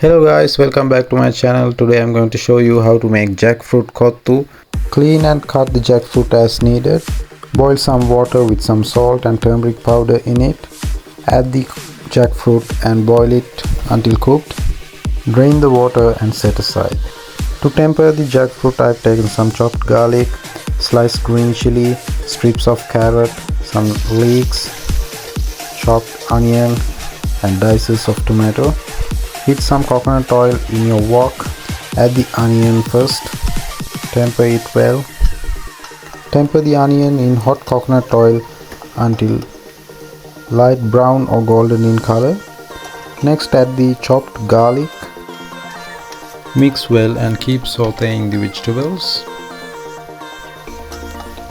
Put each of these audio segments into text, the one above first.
Hello guys, welcome back to my channel. Today I'm going to show you how to make jackfruit kottu. Clean and cut the jackfruit as needed. Boil some water with some salt and turmeric powder in it. Add the jackfruit and boil it until cooked. Drain the water and set aside. To temper the jackfruit, I've taken some chopped garlic, sliced green chili, strips of carrot, some leeks, chopped onion and dices of tomato. Heat some coconut oil in your wok. Add the onion first. Temper it well. Temper the onion in hot coconut oil until light brown or golden in color. Next, add the chopped garlic. Mix well and keep sauteing the vegetables.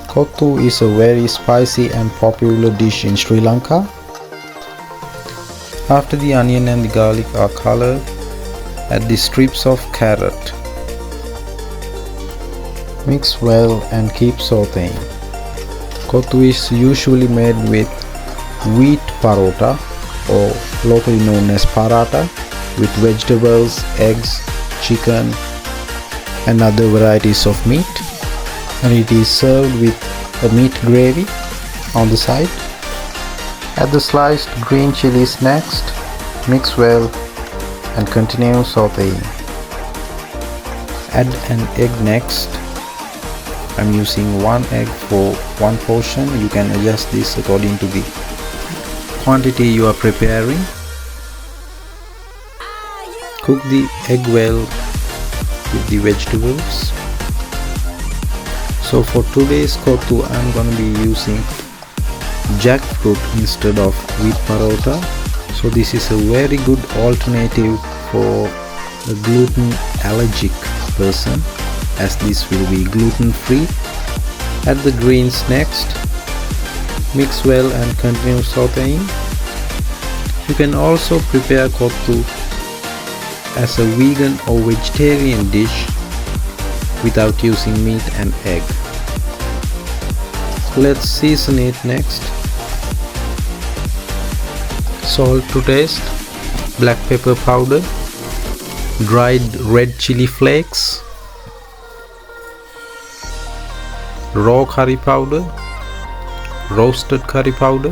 Kottu is a very spicy and popular dish in Sri Lanka. After the onion and the garlic are colored, add the strips of carrot. Mix well and keep sauteing. Kottu is usually made with wheat parota, or locally known as paratha, with vegetables, eggs, chicken and other varieties of meat, and it is served with a meat gravy on the side. Add the sliced green chilies next. Mix well and continue sauteing. Add an egg next. I'm using one egg for one portion. You can adjust this according to the quantity you are preparing. Cook the egg well with the vegetables. So for today's kottu, I'm going to be using jackfruit instead of wheat parota. So this is a very good alternative for a gluten allergic person, as this will be gluten free. Add the greens next. Mix well and continue sauteing. You can also prepare kottu as a vegan or vegetarian dish without using meat and egg. Let's season it next. Salt to taste, black pepper powder, dried red chili flakes, raw curry powder, roasted curry powder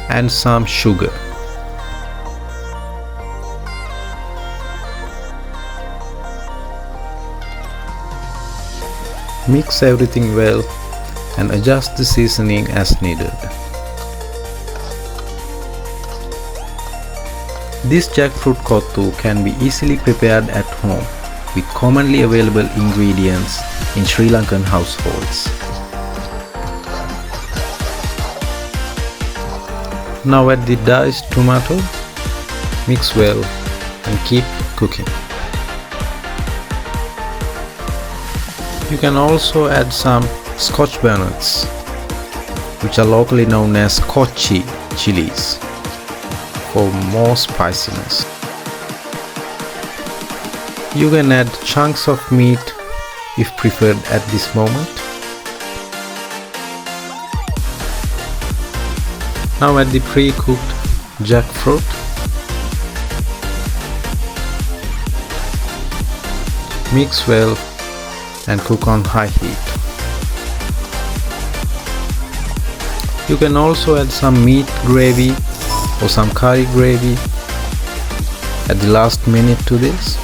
and some sugar. Mix everything well and adjust the seasoning as needed. This jackfruit kottu can be easily prepared at home with commonly available ingredients in Sri Lankan households. Now add the diced tomato, mix well and keep cooking. You can also add some Scotch bonnets, which are locally known as Kochi chilies, for more spiciness. You can add chunks of meat if preferred at this moment. Now add the pre-cooked jackfruit. Mix well and cook on high heat. You can also add some meat gravy or some curry gravy at the last minute to this.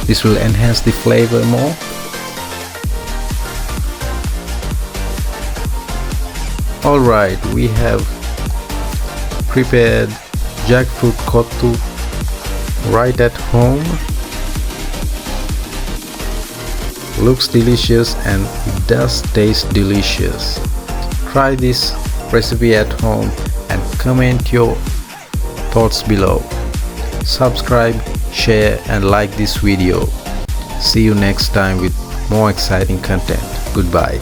This will enhance the flavor more. Alright, we have prepared jackfruit kottu right at home. Looks delicious and it does taste delicious. Try this recipe at home and comment your thoughts below. Subscribe, share and like this video. See you next time with more exciting content. Goodbye.